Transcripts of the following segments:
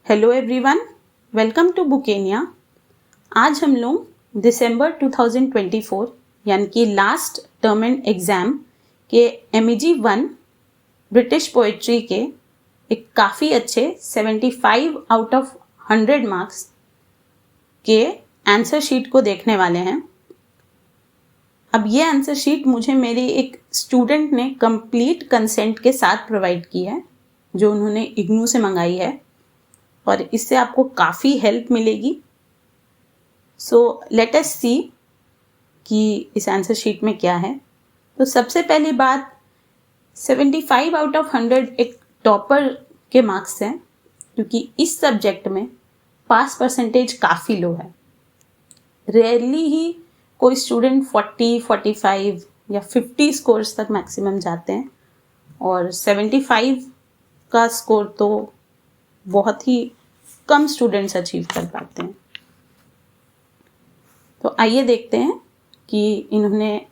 Hello everyone, welcome to बुकेनिया। आज हम लोग दिसंबर 2024 यानी कि लास्ट टर्म एंड एग्ज़ाम के MEG 1 ब्रिटिश पोइट्री के एक काफ़ी अच्छे 75 आउट ऑफ 100 मार्क्स के आंसर शीट को देखने वाले हैं। अब ये आंसर शीट मुझे मेरी एक स्टूडेंट ने कंप्लीट कंसेंट के साथ प्रोवाइड की है, जो उन्होंने इग्नू से मंगाई है और इससे आपको काफ़ी हेल्प मिलेगी। सो लेट अस सी कि इस आंसर शीट में क्या है। तो सबसे पहली बात, 75 आउट ऑफ 100 एक टॉपर के मार्क्स हैं, क्योंकि इस सब्जेक्ट में पास परसेंटेज काफ़ी लो है। रेयरली ही कोई स्टूडेंट 40, 45 या 50 स्कोर्स तक मैक्सिमम जाते हैं और 75 का स्कोर तो बहुत ही कम स्टूडेंट्स अचीव कर पाते हैं। तो आइए देखते हैं कि इन्होंने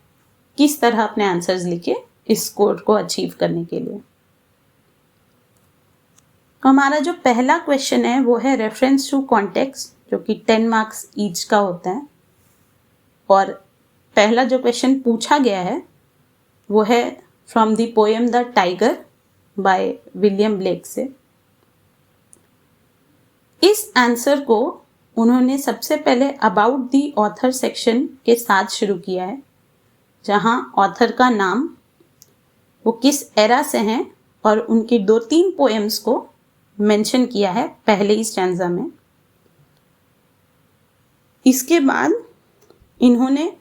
किस तरह अपने आंसर्स लिखे इस स्कोर को अचीव करने के लिए। तो हमारा जो पहला क्वेश्चन है वो है रेफरेंस टू कॉन्टेक्स्ट, जो कि 10 मार्क्स ईच का होता है। और पहला जो क्वेश्चन पूछा गया है वो है from the poem the tiger by William Blake से। इस आंसर को उन्होंने सबसे पहले अबाउट दी ऑथर सेक्शन के साथ शुरू किया है, जहां ऑथर का नाम, वो किस एरा से हैं और उनकी 2-3 पोएम्स को मेंशन किया है पहले ही स्टैंजा में। इसके बाद इन्होंने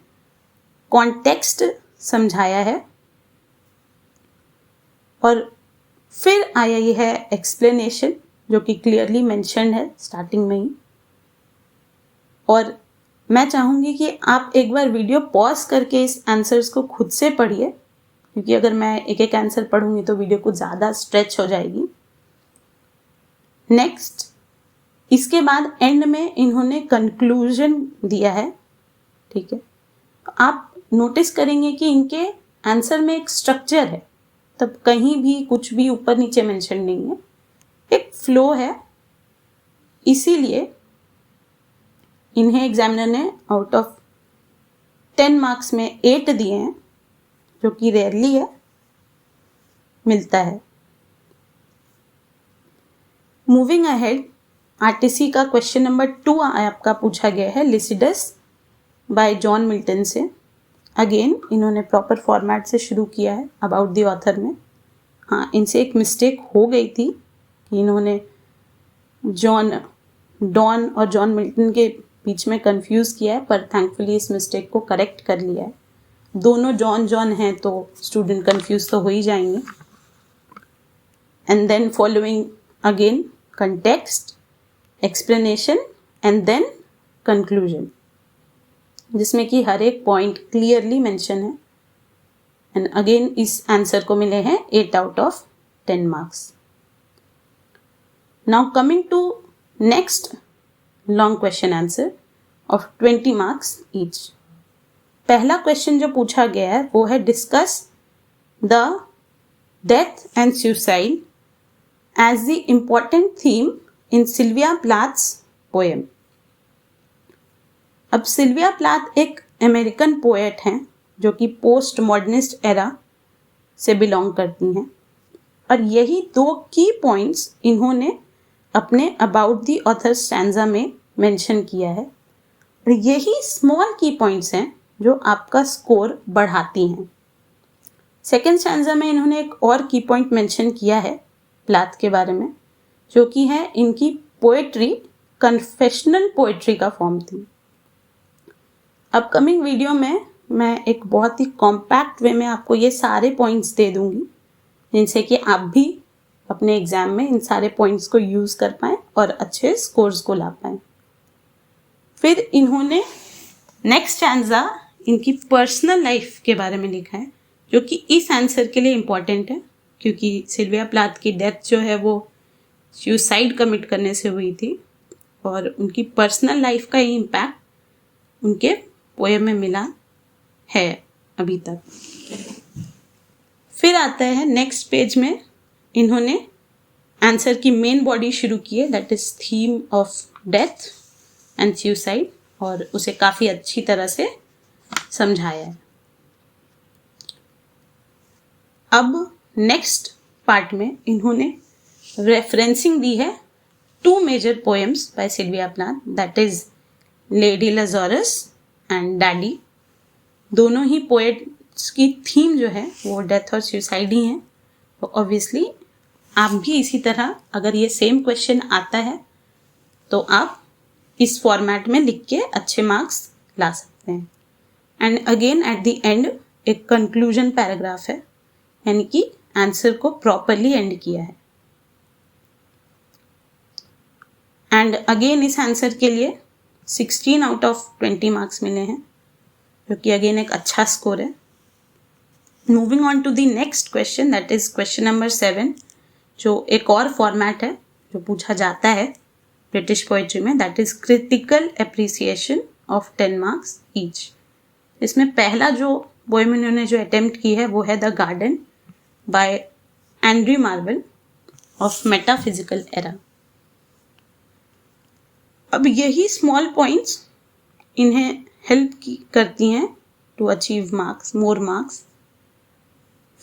कॉन्टेक्स्ट समझाया है और फिर आया ये है एक्सप्लेनेशन, जो कि क्लियरली मेंशन्ड है स्टार्टिंग में ही। और मैं चाहूँगी कि आप एक बार वीडियो पॉज करके इस आंसर्स को खुद से पढ़िए, क्योंकि अगर मैं एक एक आंसर पढ़ूंगी तो वीडियो कुछ ज़्यादा स्ट्रेच हो जाएगी। नेक्स्ट, इसके बाद एंड में इन्होंने कंक्लूजन दिया है, ठीक है। आप नोटिस करेंगे कि इनके आंसर में एक स्ट्रक्चर है, तब कहीं भी कुछ भी ऊपर नीचे मेंशन नहीं है, एक फ्लो है। इसीलिए इन्हें एग्जामिनर ने आउट ऑफ 10 मार्क्स में 8 दिए हैं, जो कि रेयरली है, मिलता है। मूविंग अहेड, आरटीसी का क्वेश्चन नंबर 2 आपका पूछा गया है लिसिडस बाय जॉन मिल्टन से। अगेन इन्होंने प्रॉपर फॉर्मेट से शुरू किया है अबाउट द ऑथर में। हाँ, इनसे एक मिस्टेक हो गई थी कि इन्होंने डॉन और जॉन मिल्टन के बीच में कंफ्यूज किया है, पर थैंकफुली इस मिस्टेक को करेक्ट कर लिया है। दोनों जॉन हैं तो स्टूडेंट कंफ्यूज तो हो ही जाएंगे। And then following again context, explanation and then conclusion, जिसमें कि हर एक पॉइंट क्लियरली मेंशन है। एंड अगेन इस आंसर को मिले हैं 8 out of 10 marks. Now coming to next long question answer of 20 marks each. पहला क्वेश्चन जो पूछा गया है वो है discuss the death and suicide as the important theme in Sylvia Plath's poem. अब सिल्विया प्लाथ एक अमेरिकन पोएट हैं, जो कि पोस्ट मॉडर्निस्ट एरा से बिलोंग करती हैं, और यही 2 की पॉइंट्स इन्होंने अपने अबाउट दी ऑथर स्टैंजा में मेंशन किया है। और यही स्मॉल की पॉइंट्स हैं जो आपका स्कोर बढ़ाती हैं। सेकेंड स्टैंजा में इन्होंने एक और की पॉइंट मेंशन किया है प्लाथ के बारे में, जो कि है इनकी पोएट्री कन्फेशनल पोएट्री का फॉर्म थी। अपकमिंग वीडियो में मैं एक बहुत ही कॉम्पैक्ट वे में आपको ये सारे पॉइंट्स दे दूंगी, जिनसे कि आप भी अपने एग्जाम में इन सारे पॉइंट्स को यूज़ कर पाएँ और अच्छे स्कोर्स को ला पाएँ। फिर इन्होंने नेक्स्ट स्टैंजा इनकी पर्सनल लाइफ के बारे में लिखा है, जो कि इस आंसर के लिए इम्पॉर्टेंट है, क्योंकि सिल्विया प्लाथ की डेथ जो है वो सुसाइड कमिट करने से हुई थी और उनकी पर्सनल लाइफ का ही इम्पैक्ट उनके पोएम में मिला है अभी तक। फिर आता है नेक्स्ट पेज में इन्होंने आंसर की मेन बॉडी शुरू की है, that is theme of death and suicide, और उसे काफ़ी अच्छी तरह से समझाया है। अब नेक्स्ट पार्ट में इन्होंने रेफरेंसिंग दी है to major poems by Sylvia Plath, that is Lady Lazarus and Daddy. दोनों ही पोएट्स की थीम जो है वो डेथ और सुसाइड ही है। तो ऑब्वियसली आप भी इसी तरह, अगर ये सेम क्वेश्चन आता है तो आप इस फॉर्मेट में लिख के अच्छे मार्क्स ला सकते हैं। And again at the end एक कंक्लूजन पैराग्राफ है, यानी कि आंसर को प्रॉपरली एंड किया है। एंड अगेन इस आंसर के लिए 16 आउट ऑफ 20 मार्क्स मिले हैं, जो कि अगेन एक अच्छा स्कोर है। Moving on to the next question, that is question number 7, जो एक और फॉर्मेट है जो पूछा जाता है ब्रिटिश पोएट्री में, that is critical appreciation of 10 marks each. इसमें पहला जो पोएम इन्होंने जो अटेम्प्ट की है वो है the Garden by Andrew Marvell of metaphysical era. अब यही स्मॉल पॉइंट्स इन्हें हेल्प करती हैं to achieve marks, more marks.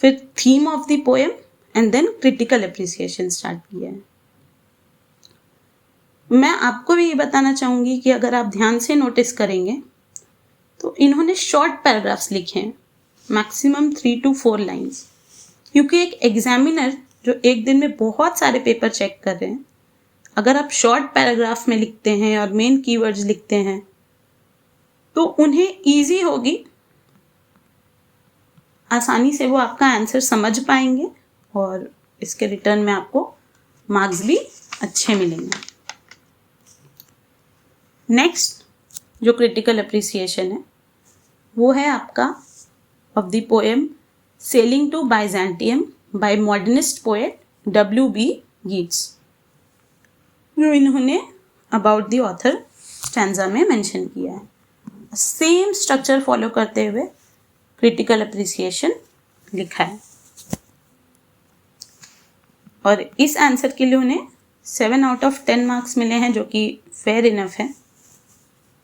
फिर theme of the poem and then critical appreciation start किया है। मैं आपको भी ये बताना चाहूँगी कि अगर आप ध्यान से नोटिस करेंगे तो इन्होंने शॉर्ट पैराग्राफ्स लिखे हैं, मैक्सिमम 3 to 4 लाइन्स, क्योंकि एक एग्जामिनर जो एक दिन में बहुत सारे पेपर चेक कर रहे हैं, अगर आप शॉर्ट पैराग्राफ में लिखते हैं और मेन कीवर्ड्स लिखते हैं तो उन्हें ईजी होगी, आसानी से वो आपका आंसर समझ पाएंगे और इसके रिटर्न में आपको मार्क्स भी अच्छे मिलेंगे। नेक्स्ट जो क्रिटिकल अप्रिसिएशन है वो है आपका of the poem sailing to Byzantium by modernist poet W.B. Yeats, जो इन्होंने अबाउट द ऑथर स्टैंजा में मेंशन किया है। सेम स्ट्रक्चर फॉलो करते हुए क्रिटिकल अप्रिसिएशन लिखा है और इस आंसर के लिए उन्हें 7 आउट ऑफ 10 मार्क्स मिले हैं, जो कि फेयर इनफ है।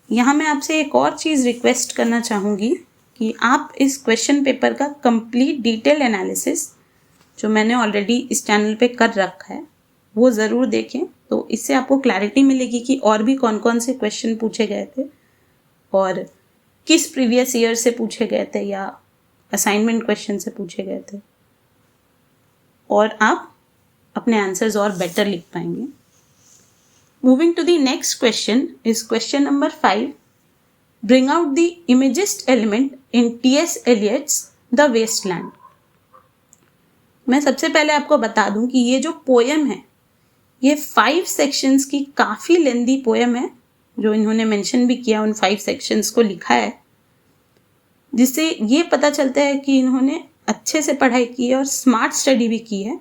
यहाँ मैं आपसे एक और चीज़ रिक्वेस्ट करना चाहूँगी कि आप इस क्वेश्चन पेपर का कंप्लीट डिटेल एनालिसिस जो मैंने ऑलरेडी इस चैनल पे कर रखा है वो ज़रूर देखें, तो इससे आपको क्लैरिटी मिलेगी कि और भी कौन कौन से क्वेश्चन पूछे गए थे और किस प्रीवियस ईयर से पूछे गए थे या असाइनमेंट क्वेश्चन से पूछे गए थे, और आप अपने आंसर्स और बेटर लिख पाएंगे। Moving to the next question is question number 5. Bring out the imagist element in T.S. Eliot's The Waste Land. मैं सबसे पहले आपको बता दूं कि ये जो पोएम है ये 5 सेक्शंस की काफ़ी लेंदी पोएम है, जो इन्होंने मेंशन भी किया, उन 5 सेक्शंस को लिखा है, जिससे ये पता चलता है कि इन्होंने अच्छे से पढ़ाई की है और स्मार्ट स्टडी भी की है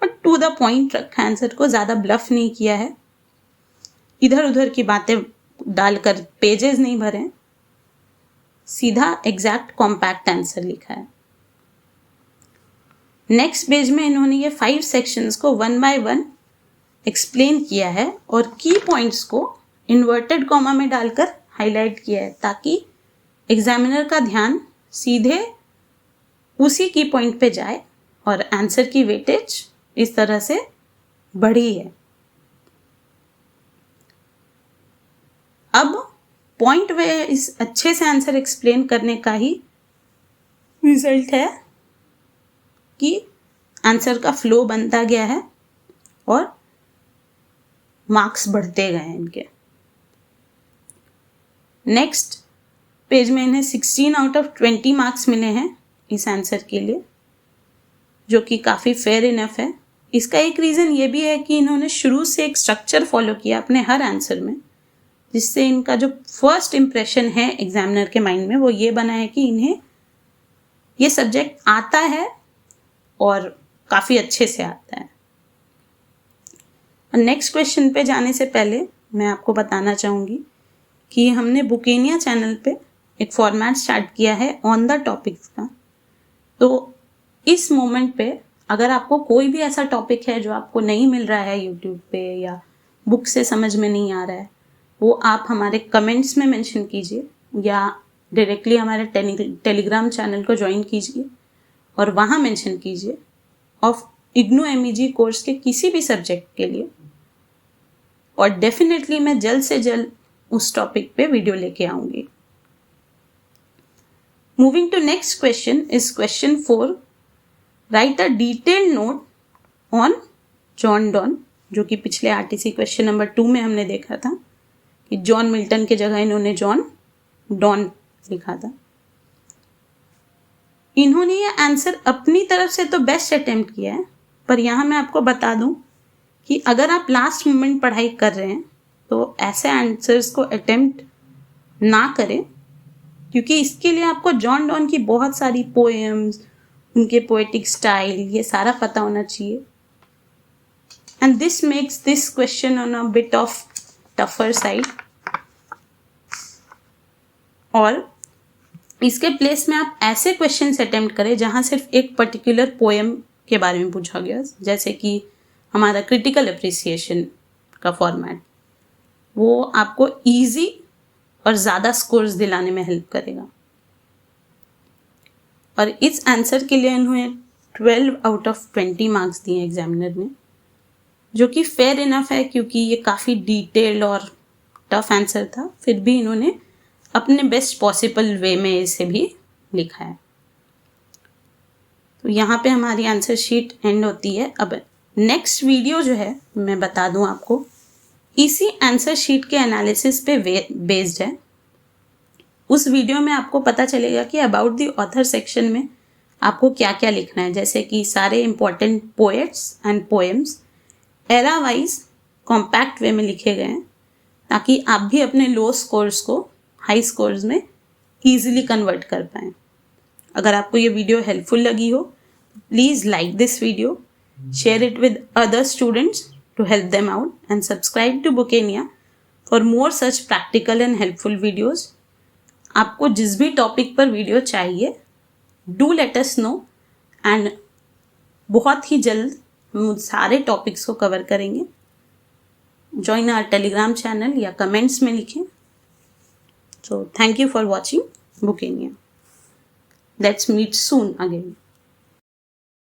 और टू द पॉइंट रखा है आंसर को, ज़्यादा ब्लफ नहीं किया है, इधर उधर की बातें डालकर पेजेस नहीं भरे, सीधा एग्जैक्ट कॉम्पैक्ट आंसर लिखा है। नेक्स्ट पेज में इन्होंने ये 5 सेक्शंस को 1 by 1 एक्सप्लेन किया है और की पॉइंट्स को इन्वर्टेड कॉमा में डालकर हाईलाइट किया है, ताकि एग्जामिनर का ध्यान सीधे उसी की पॉइंट पे जाए और आंसर की वेटेज इस तरह से बढ़ी है। अब पॉइंट वे इस अच्छे से आंसर एक्सप्लेन करने का ही रिजल्ट है कि आंसर का फ्लो बनता गया है और मार्क्स बढ़ते गए हैं इनके। नेक्स्ट पेज में इन्हें 16 आउट ऑफ 20 मार्क्स मिले हैं इस आंसर के लिए, जो कि काफ़ी फेयर इनफ है। इसका एक रीज़न ये भी है कि इन्होंने शुरू से एक स्ट्रक्चर फॉलो किया अपने हर आंसर में, जिससे इनका जो फर्स्ट इम्प्रेशन है एग्जामिनर के माइंड में वो ये बना है कि इन्हें ये सब्जेक्ट आता है और काफ़ी अच्छे से आता है। नेक्स्ट क्वेश्चन पे जाने से पहले मैं आपको बताना चाहूँगी कि हमने बुकेनिया चैनल पे एक फॉर्मेट स्टार्ट किया है ऑन द टॉपिक्स का। तो इस मोमेंट पे अगर आपको कोई भी ऐसा टॉपिक है जो आपको नहीं मिल रहा है यूट्यूब पे या बुक से समझ में नहीं आ रहा है, वो आप हमारे कमेंट्स में मेंशन कीजिए या डायरेक्टली हमारे टेलीग्राम चैनल को ज्वाइन कीजिए और वहाँ मेंशन कीजिए ऑफ इग्नू MEG कोर्स के किसी भी सब्जेक्ट के लिए, और डेफिनेटली मैं जल्द से जल्द उस टॉपिक पे वीडियो लेके आऊँगी। Moving to next question is question 4। Write a detailed note on John Donne, जो कि पिछले RTC क्वेश्चन नंबर 2 में हमने देखा था कि जॉन मिल्टन के जगह इन्होंने जॉन डॉन लिखा था। इन्होंने ये आंसर अपनी तरफ से तो बेस्ट अटेम्प्ट किया है, पर यहाँ मैं आपको बता दूं कि अगर आप लास्ट मोमेंट पढ़ाई कर रहे हैं तो ऐसे आंसर्स को अटेम्प्ट ना करें, क्योंकि इसके लिए आपको जॉन डॉन की बहुत सारी पोएम्स, उनके पोएटिक स्टाइल, ये सारा पता होना चाहिए। And this makes this question on a bit of tougher side. और इसके प्लेस में आप ऐसे क्वेश्चंस अटेम्प्ट करें जहां सिर्फ एक पर्टिकुलर पोएम के बारे में पूछा गया, जैसे कि हमारा क्रिटिकल अप्रिसिएशन का फॉर्मेट, वो आपको इजी और ज़्यादा स्कोर्स दिलाने में हेल्प करेगा। और इस आंसर के लिए इन्होंने 12 आउट ऑफ 20 मार्क्स दिए एग्जामिनर ने, जो कि फेयर इनफ है क्योंकि ये काफ़ी डिटेल्ड और टफ आंसर था, फिर भी इन्होंने अपने बेस्ट पॉसिबल वे में इसे भी लिखा है। तो यहाँ पे हमारी आंसर शीट एंड होती है। अब नेक्स्ट वीडियो जो है मैं बता दूँ आपको, इसी आंसर शीट के एनालिसिस पे बेस्ड है। उस वीडियो में आपको पता चलेगा कि अबाउट द ऑथर सेक्शन में आपको क्या क्या लिखना है, जैसे कि सारे important poets and poems era wise compact way में लिखे गए हैं, ताकि आप भी अपने लो स्कोर्स को हाई स्कोर्स में ईजिली कन्वर्ट कर पाएँ। अगर आपको ये वीडियो हेल्पफुल लगी हो, please like this video, share it with other students to help them out, and subscribe to Bookenia for more such practical and helpful videos. आपको जिस भी टॉपिक पर वीडियो चाहिए, do let us know, and बहुत ही जल्द हम सारे topics को कवर करेंगे। Join our टेलीग्राम चैनल या कमेंट्स में लिखें। So thank you for watching Bookenia. Let's meet soon again.